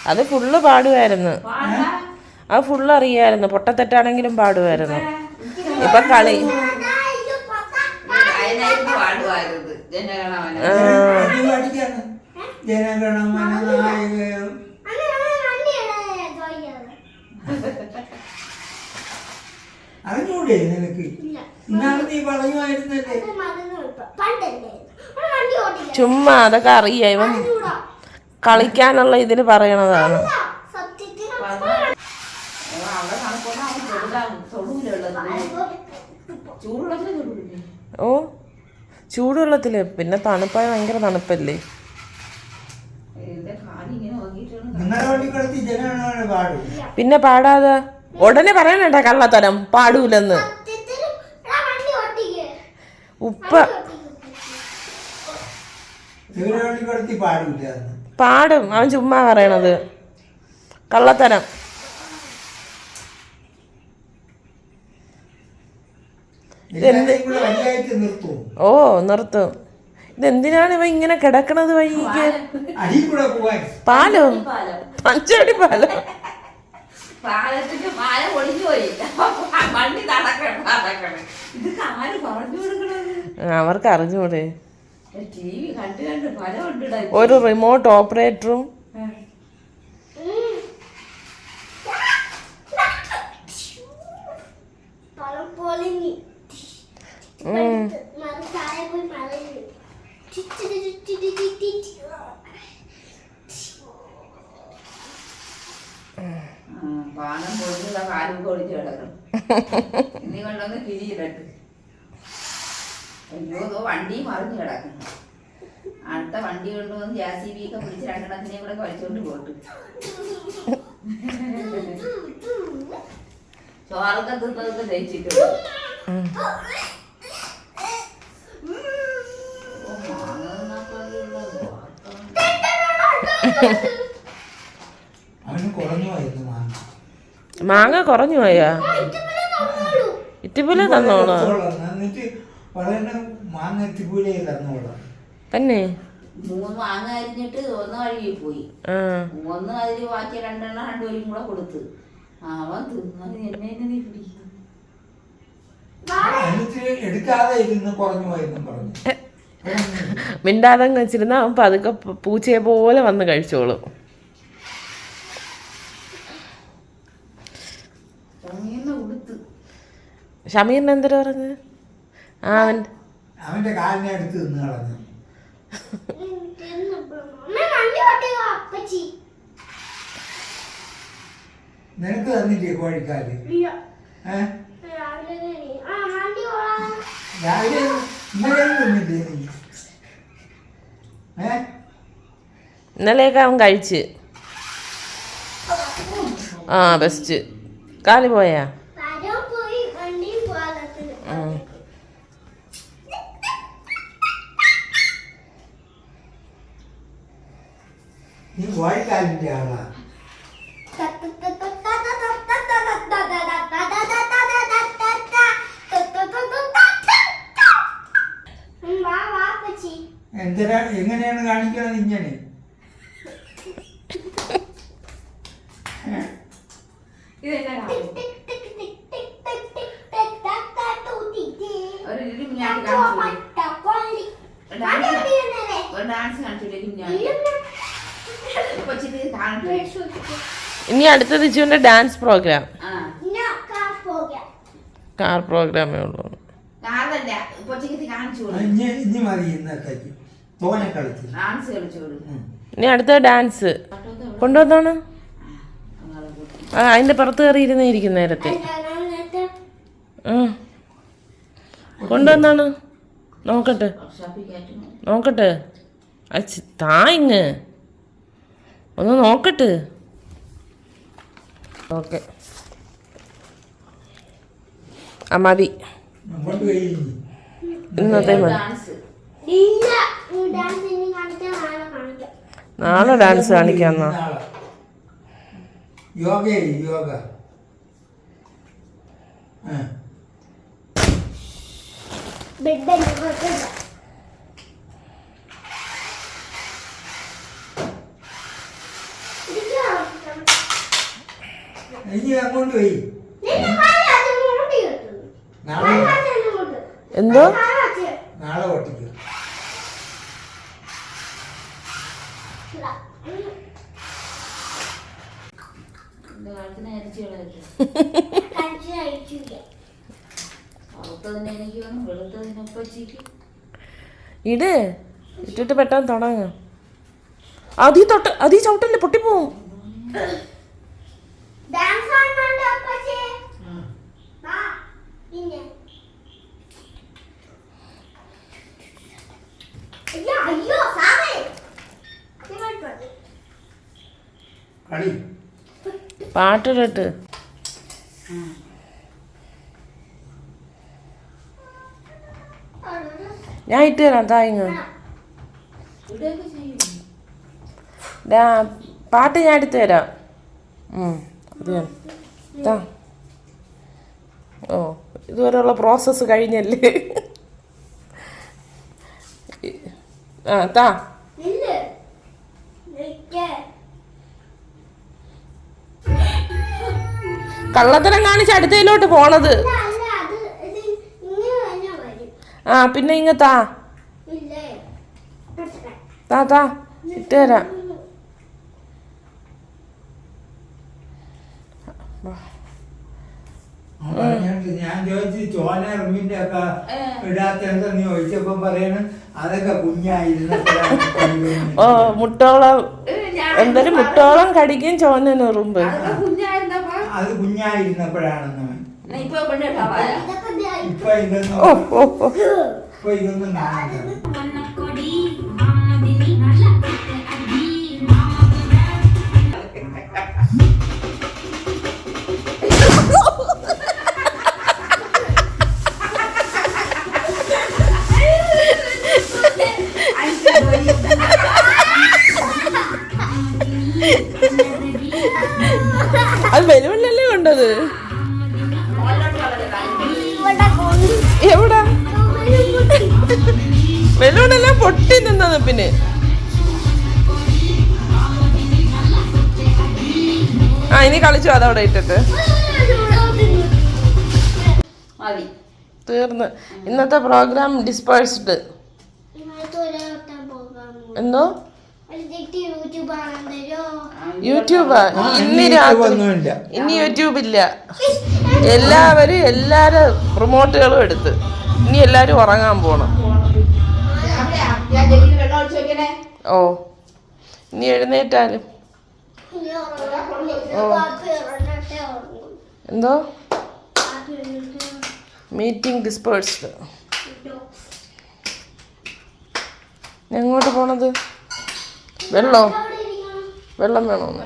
അത് ഫുള്ള് പാടുമായിരുന്നു. അത് ഫുള്ള് അറിയായിരുന്നു. പൊട്ടത്തെറ്റാണെങ്കിലും പാടുമായിരുന്നു. ഇപ്പൊ കളി അറിഞ്ഞൂടെ നിനക്ക്? ഇന്നാണ് നീ പറയുമായിരുന്നല്ലേ. ചുമ്മാ അതൊക്കെ അറിയാം. ഇവൻ കളിക്കാനുള്ള ഇതിന് പറയണതാണ്. ഓ ചൂടുവെള്ളത്തില് പിന്നെ തണുപ്പായ ഭയങ്കര തണുപ്പല്ലേ. പിന്നെ പാടാതെ ഉടനെ പറയണേണ്ട കള്ളത്തരം പാടൂലെന്ന്. ഉപ്പ പാടും. അവൻ ചുമ്മാ പറയണത് കള്ളത്തരം. ഓ നിർത്തും. ഇതെന്തിനാണ് ഇവ ഇങ്ങനെ കിടക്കണത് വഴിക്ക്? പാലും 5 അടി പാലം. അവർക്ക് അറിഞ്ഞൂടെ. ഒരു റിമോട്ട് ഓപ്പറേറ്ററും പാനം പൊടിഞ്ഞുള്ള കാലും പൊടിഞ്ഞു കിടക്കണം. ഇനി കൊണ്ടൊന്ന് കിരിയിലിട്ട് അയ്യോ വണ്ടി മറിഞ്ഞു കിടക്കണം. അടുത്ത വണ്ടി കൊണ്ടുവന്ന് JCB ഒക്കെ പിടിച്ച് 2 എണ്ണത്തിനെയും കൂടെ കഴിച്ചോണ്ട് പോട്ട്. ചോറൊക്കെ തിന്നതൊക്കെ ദഹിച്ചിട്ടുണ്ട്. മാങ്ങ കുറഞ്ഞു പോയാ? ഇറ്റിപ്പൂല തന്നോളൂ തന്നെ. 3 മാങ്ങ അരിഞ്ഞിട്ട് 1 വഴി പോയി. 1 അതിൽ ബാക്കി 2 എണ്ണം 2 പേരും കൂടെ കൊടുത്ത് അവൻ തിന്നത് എന്നെ നീ പിടിക്കും. മിണ്ടാതങ്ങ് വെച്ചിരുന്ന അവൻ പതുക്കെ പൂച്ചയെ പോലെ വന്ന് കഴിച്ചോളും. ഷമീറിന് എന്തൊരു പറഞ്ഞത്? അവന്റെ കാലിനെ എടുത്ത് നിന്ന് കളഞ്ഞു. നിനക്ക് തന്നില്ലേ കോഴിക്കാല്? രാവിലെ തന്നില്ലേ നീ? ഇന്നലെയൊക്കെ അവൻ കഴിച്ച്. ബെസ്റ്റ്. കാല് പോയാ? നീ കോഴിക്കാലിന്റെ ആളാ. എങ്ങനെയാണ് കാണിക്കണത്? ഇങ്ങനെ ഇനി അടുത്തത് ഇച്ചുവിന്റെ ഡാൻസ് പ്രോഗ്രാം. കാർ പ്രോഗ്രാമേ ഉള്ളൂ. ഇനി അടുത്ത ഡാൻസ് കൊണ്ടുവന്നാണ്. അതിന്റെ പുറത്ത് കയറി ഇരുന്നിരിക്കും നേരത്തെ. കൊണ്ടുവന്നാണ്. നോക്കട്ടെ നോക്കട്ടെ. തായിങ് ഒന്ന് നോക്കട്ടെ. ഓക്കെ മതി. ഇന്നത്തെ മതി. നാളെ ഡാൻസ് കാണിക്കാന്നാ? യോഗ യോഗ ഇനി അങ്ങോട്ട് പോയി നാളെ എന്തോ നാളെ ഓട്ടിക്കും. എന്റെ കാലത്തിന് അരിച്ചു കളയട്ടെ. കറുത്തതിന് എനിക്ക് വേണം, വെളുത്തതിന് ഒപ്പച്ചിക്ക്. ഇട് ഇട്ടിട്ട് പെട്ടെന്ന് തുടങ്ങ. അതീ ചവിട്ടല്ലേ പൊട്ടിപ്പോവും. കളി പാട്ടിട്ട് ഞാൻ ഇട്ട് തരാം. തായിങ് ഇവിടെയൊക്കെ ചെയ്യും. പാട്ട് ഞാൻ എടുത്തു തരാം. അത് ഞാൻ താ. ഓ ഇതുവരെയുള്ള പ്രോസസ്സ് കഴിഞ്ഞല്ലേ. താ. കള്ളത്തരം കാണിച്ച് അടുത്തയിലോട്ട് പോണത്. പിന്നെ ഇങ്ങ താ താ ഇട്ട് തരാം. ഞാൻ ചോദിച്ചു ചോന റൂമിന്റെ ഒക്കെ ഇടാത്ത എന്താന്ന് ചോദിച്ചപ്പോ പറയണം അതൊക്കെ കുഞ്ഞായിരുന്നപ്പോഴാണ്. ഓ മുട്ടോളം എന്തൊരു മുട്ടോളം കടിക്കും ചോനന് ഉറുമ്പ്. അത് കുഞ്ഞായിരുന്നപ്പോഴാണെന്ന്. ഇപ്പൊ ഇതൊന്നും കാണുന്നത്. അത് ബലൂണിലല്ലേ കൊണ്ടത്. എവിടാ ബലൂണെല്ലാം പൊട്ടി നിന്നത്. പിന്നെ ഇനി കളിച്ചു അതവിടെ ഇട്ടിട്ട് തീർന്ന്. ഇന്നത്തെ പ്രോഗ്രാം ഡിസ്പേഴ്സ്ഡ്. എന്തോ യൂട്യൂബാ ഇന്ന് രാത്രി. ഇനി യൂട്യൂബില്ല. എല്ലാരും പ്രൊമോട്ടുകളും എടുത്ത് ഇനി എല്ലാരും ഉറങ്ങാൻ പോണം. ഓ ഇനി എഴുന്നേറ്റാലും എന്തോ മീറ്റിംഗ് ഡിസ്പേഴ്സ്ഡ്. എങ്ങോട്ട് പോണത്? വെള്ളം വേണോ? വെള്ളം